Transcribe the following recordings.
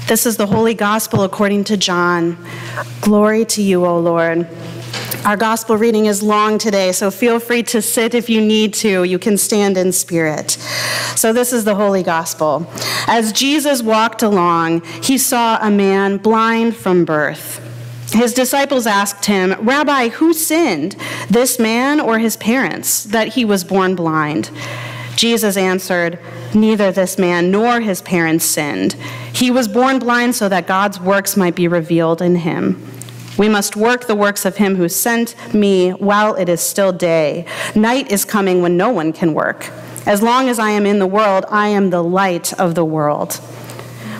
This is the Holy Gospel according to John. Glory to you, O Lord. Our gospel reading is long today, so feel free to sit if you need to. You can stand in spirit. So this is the Holy Gospel. As Jesus walked along, he saw a man blind from birth. His disciples asked him, "Rabbi, who sinned, this man or his parents, that he was born blind?" Jesus answered, "Neither this man nor his parents sinned. He was born blind so that God's works might be revealed in him. We must work the works of him who sent me while it is still day. Night is coming when no one can work. As long as I am in the world, I am the light of the world."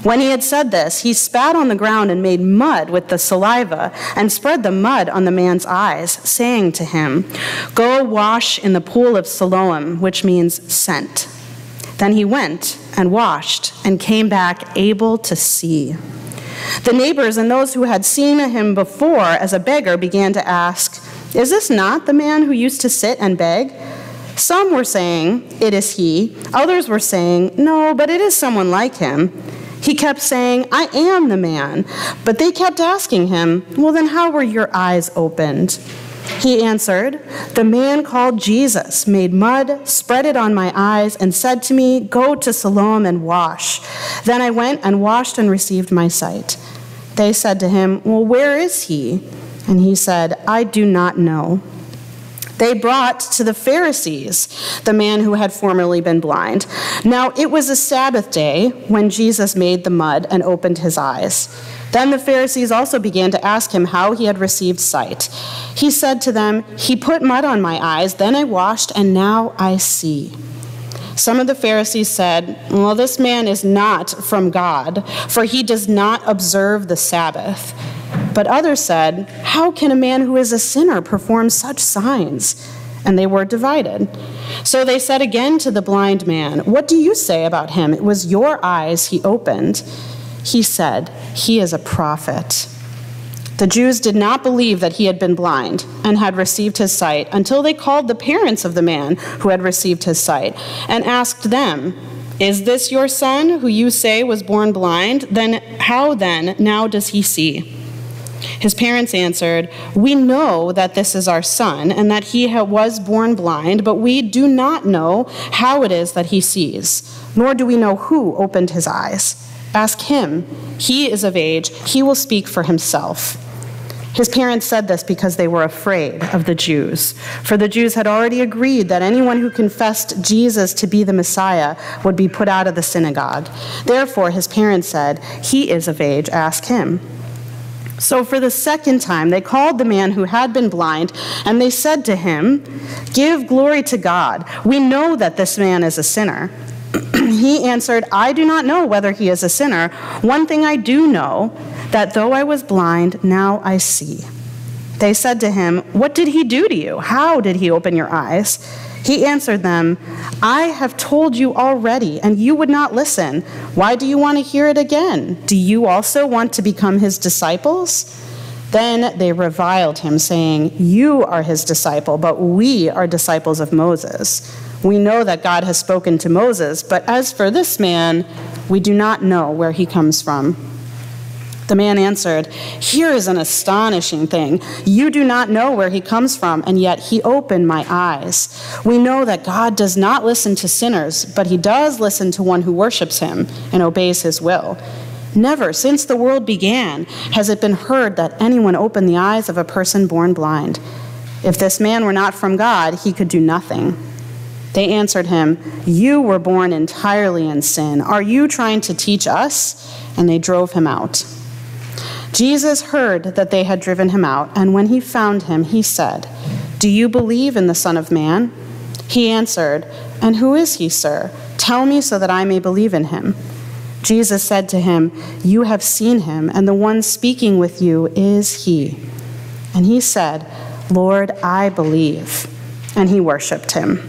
When he had said this, he spat on the ground and made mud with the saliva and spread the mud on the man's eyes, saying to him, "Go wash in the pool of Siloam," which means sent. Then he went and washed and came back able to see. The neighbors and those who had seen him before as a beggar began to ask, "Is this not the man who used to sit and beg?" Some were saying, "It is he." Others were saying, "No, but it is someone like him." He kept saying, "I am the man." But they kept asking him, "Well, then how were your eyes opened?" He answered, "The man called Jesus made mud, spread it on my eyes, and said to me, 'Go to Siloam and wash.' Then I went and washed and received my sight." They said to him, "Well, where is he?" And he said, "I do not know." They brought to the Pharisees the man who had formerly been blind. Now it was a Sabbath day when Jesus made the mud and opened his eyes. Then the Pharisees also began to ask him how he had received sight. He said to them, "He put mud on my eyes, then I washed, and now I see." Some of the Pharisees said, "Well, this man is not from God, for he does not observe the Sabbath." But others said, "How can a man who is a sinner perform such signs?" And they were divided. So they said again to the blind man, "What do you say about him? It was your eyes he opened." He said, "He is a prophet." The Jews did not believe that he had been blind and had received his sight until they called the parents of the man who had received his sight and asked them, "Is this your son who you say was born blind? Then how then now does he see?" His parents answered, "We know that this is our son and that he was born blind, but we do not know how it is that he sees, nor do we know who opened his eyes. Ask him. He is of age. He will speak for himself." His parents said this because they were afraid of the Jews, for the Jews had already agreed that anyone who confessed Jesus to be the Messiah would be put out of the synagogue. Therefore, his parents said, "He is of age. Ask him." So for the second time, they called the man who had been blind, and they said to him, "Give glory to God. We know that this man is a sinner." He answered, "I do not know whether he is a sinner. One thing I do know, that though I was blind, now I see." They said to him, "What did he do to you? How did he open your eyes?" He answered them, "I have told you already, and you would not listen. Why do you want to hear it again? Do you also want to become his disciples?" Then they reviled him, saying, "You are his disciple, but we are disciples of Moses. We know that God has spoken to Moses, but as for this man, we do not know where he comes from." The man answered, "Here is an astonishing thing. You do not know where he comes from, and yet he opened my eyes. We know that God does not listen to sinners, but he does listen to one who worships him and obeys his will. Never since the world began has it been heard that anyone opened the eyes of a person born blind. If this man were not from God, he could do nothing." They answered him, "You were born entirely in sin. Are you trying to teach us?" And they drove him out. Jesus heard that they had driven him out, and when he found him, he said, "Do you believe in the Son of Man?" He answered, "And who is he, sir? Tell me so that I may believe in him." Jesus said to him, "You have seen him, and the one speaking with you is he." And he said, "Lord, I believe." And he worshipped him.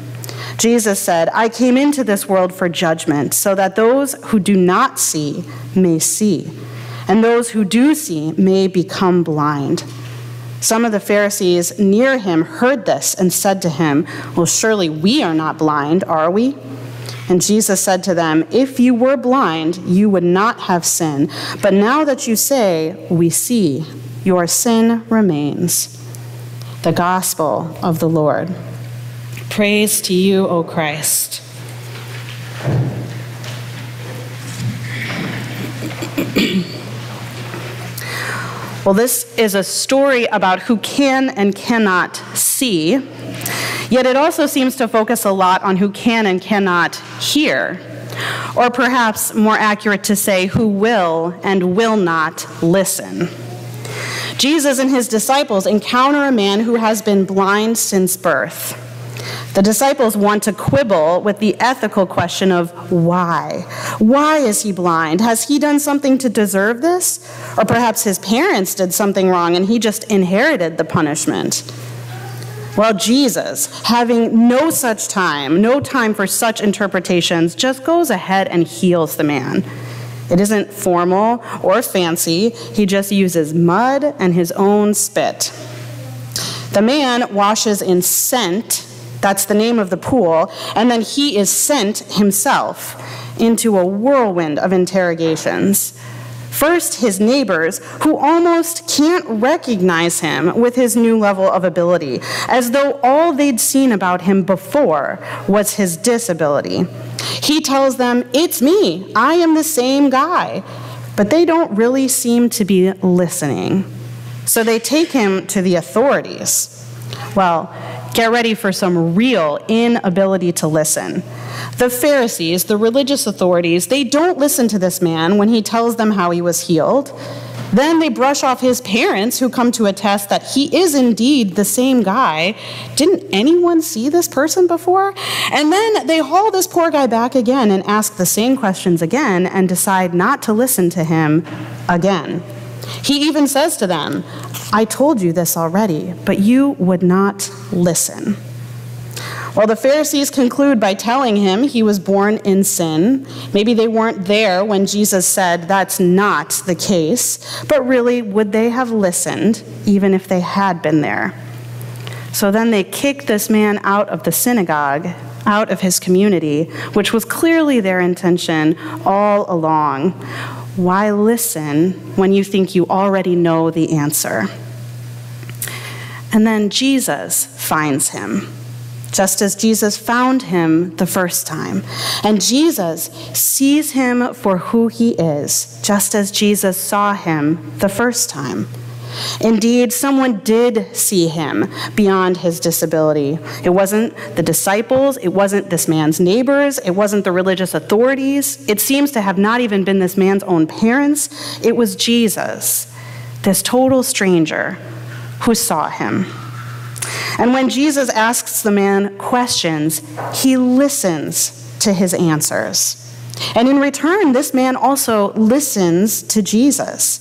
Jesus said, "I came into this world for judgment, so that those who do not see may see, and those who do see may become blind." Some of the Pharisees near him heard this and said to him, "Well, surely we are not blind, are we?" And Jesus said to them, "If you were blind, you would not have sin. But now that you say, 'We see,' your sin remains." The gospel of the Lord. Praise to you, O Christ. Well, this is a story about who can and cannot see, yet it also seems to focus a lot on who can and cannot hear, or perhaps more accurate to say, who will and will not listen. Jesus and his disciples encounter a man who has been blind since birth. The disciples want to quibble with the ethical question of why. Why is he blind? Has he done something to deserve this? Or perhaps his parents did something wrong and he just inherited the punishment. Well, Jesus, having no time for such interpretations, just goes ahead and heals the man. It isn't formal or fancy. He just uses mud and his own spit. The man washes in scent. That's the name of the pool. And then he is sent himself into a whirlwind of interrogations. First, his neighbors, who almost can't recognize him with his new level of ability, as though all they'd seen about him before was his disability. He tells them, "It's me. I am the same guy." But they don't really seem to be listening. So they take him to the authorities. Well, get ready for some real inability to listen. The Pharisees, the religious authorities, they don't listen to this man when he tells them how he was healed. Then they brush off his parents, who come to attest that he is indeed the same guy. Didn't anyone see this person before? And then they haul this poor guy back again and ask the same questions again and decide not to listen to him again. He even says to them, "I told you this already, but you would not listen." Well, the Pharisees conclude by telling him he was born in sin. Maybe they weren't there when Jesus said that's not the case, but really, would they have listened even if they had been there? So then they kick this man out of the synagogue, out of his community, which was clearly their intention all along. Why listen when you think you already know the answer? And then Jesus finds him, just as Jesus found him the first time. And Jesus sees him for who he is, just as Jesus saw him the first time. Indeed, someone did see him beyond his disability. It wasn't the disciples, it wasn't this man's neighbors, it wasn't the religious authorities. It seems to have not even been this man's own parents. It was Jesus, this total stranger, who saw him. And when Jesus asks the man questions, he listens to his answers. And in return, this man also listens to Jesus.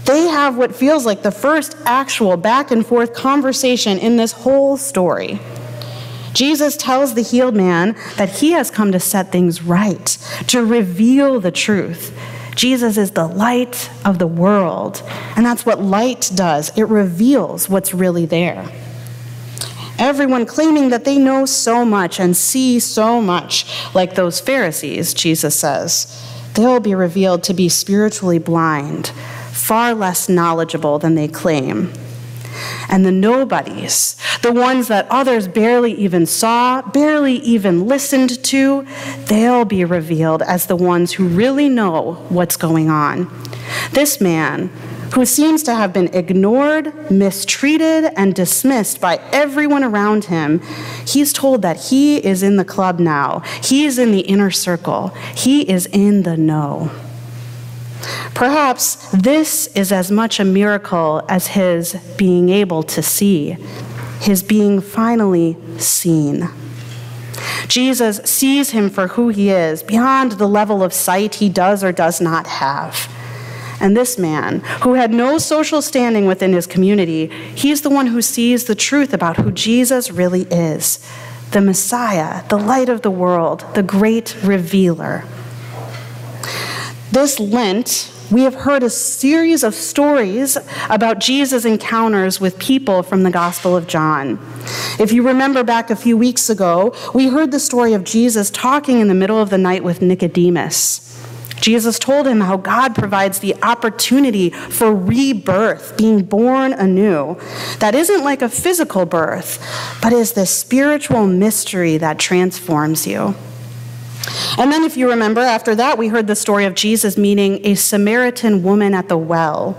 They have what feels like the first actual back and forth conversation in this whole story. Jesus tells the healed man that he has come to set things right, to reveal the truth. Jesus is the light of the world, and that's what light does. It reveals what's really there. Everyone claiming that they know so much and see so much, like those Pharisees, Jesus says, they'll be revealed to be spiritually blind, far less knowledgeable than they claim. And the nobodies, the ones that others barely even saw, barely even listened to, they'll be revealed as the ones who really know what's going on. This man, who seems to have been ignored, mistreated, and dismissed by everyone around him, he's told that he is in the club now. He is in the inner circle. He is in the know. Perhaps this is as much a miracle as his being able to see, his being finally seen. Jesus sees him for who he is, beyond the level of sight he does or does not have. And this man, who had no social standing within his community, he's the one who sees the truth about who Jesus really is, the Messiah, the light of the world, the great revealer. This Lent, we have heard a series of stories about Jesus' encounters with people from the Gospel of John. If you remember back a few weeks ago, we heard the story of Jesus talking in the middle of the night with Nicodemus. Jesus told him how God provides the opportunity for rebirth, being born anew. That isn't like a physical birth, but is this spiritual mystery that transforms you. And then if you remember, after that, we heard the story of Jesus meeting a Samaritan woman at the well.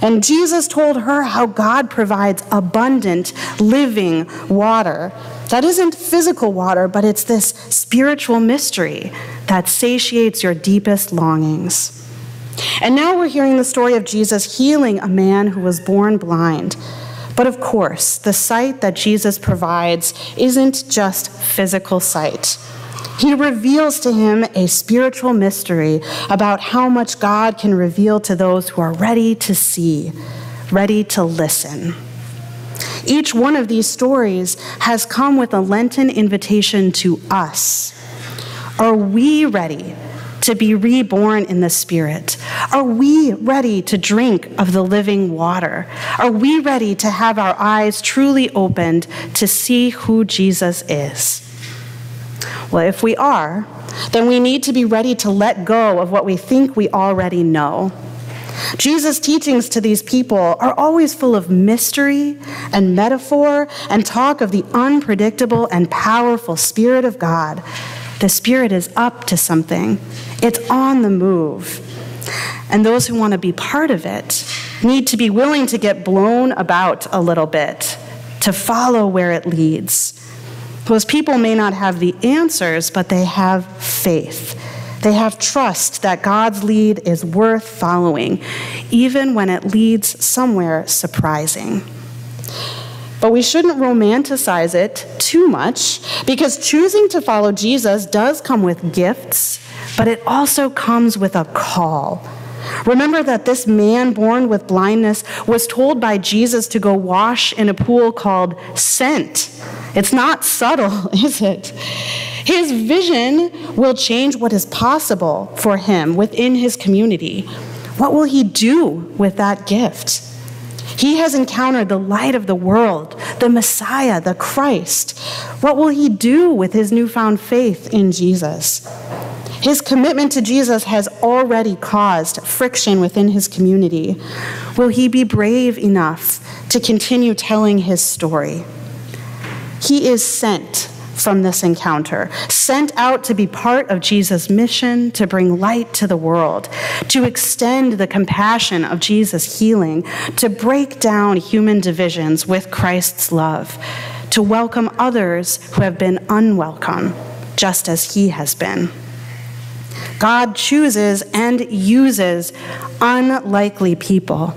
And Jesus told her how God provides abundant, living water. That isn't physical water, but it's this spiritual mystery that satiates your deepest longings. And now we're hearing the story of Jesus healing a man who was born blind. But of course, the sight that Jesus provides isn't just physical sight. He reveals to him a spiritual mystery about how much God can reveal to those who are ready to see, ready to listen. Each one of these stories has come with a Lenten invitation to us. Are we ready to be reborn in the Spirit? Are we ready to drink of the living water? Are we ready to have our eyes truly opened to see who Jesus is? Well, if we are, then we need to be ready to let go of what we think we already know. Jesus' teachings to these people are always full of mystery and metaphor and talk of the unpredictable and powerful Spirit of God. The Spirit is up to something. It's on the move. And those who want to be part of it need to be willing to get blown about a little bit, to follow where it leads. Those people may not have the answers, but they have faith. They have trust that God's lead is worth following, even when it leads somewhere surprising. But we shouldn't romanticize it too much, because choosing to follow Jesus does come with gifts, but it also comes with a call. Remember that this man born with blindness was told by Jesus to go wash in a pool called Sent. It's not subtle, is it? His vision will change what is possible for him within his community. What will he do with that gift? He has encountered the light of the world, the Messiah, the Christ. What will he do with his newfound faith in Jesus? His commitment to Jesus has already caused friction within his community. Will he be brave enough to continue telling his story? He is sent from this encounter, sent out to be part of Jesus' mission to bring light to the world, to extend the compassion of Jesus' healing, to break down human divisions with Christ's love, to welcome others who have been unwelcome, just as he has been. God chooses and uses unlikely people.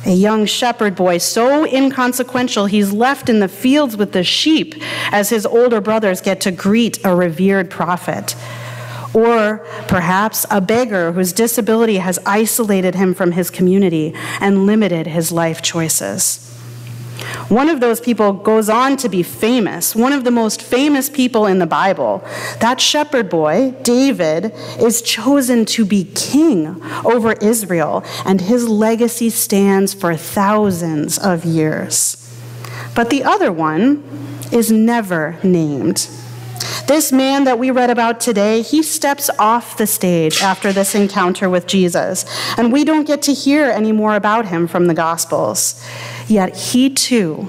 A young shepherd boy, so inconsequential he's left in the fields with the sheep as his older brothers get to greet a revered prophet. Or perhaps a beggar whose disability has isolated him from his community and limited his life choices. One of those people goes on to be famous, one of the most famous people in the Bible. That shepherd boy, David, is chosen to be king over Israel, and his legacy stands for thousands of years. But the other one is never named. This man that we read about today, he steps off the stage after this encounter with Jesus, and we don't get to hear any more about him from the Gospels. Yet he too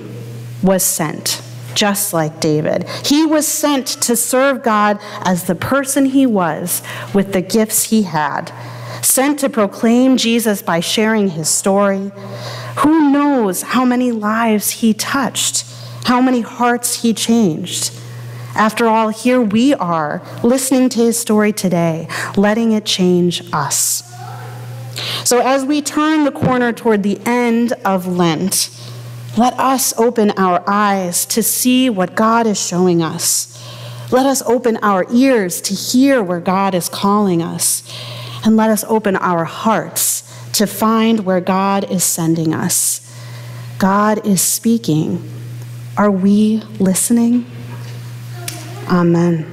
was sent, just like David. He was sent to serve God as the person he was with the gifts he had, sent to proclaim Jesus by sharing his story. Who knows how many lives he touched, how many hearts he changed. After all, here we are, listening to his story today, letting it change us. So as we turn the corner toward the end of Lent, let us open our eyes to see what God is showing us. Let us open our ears to hear where God is calling us. And let us open our hearts to find where God is sending us. God is speaking. Are we listening? Amen.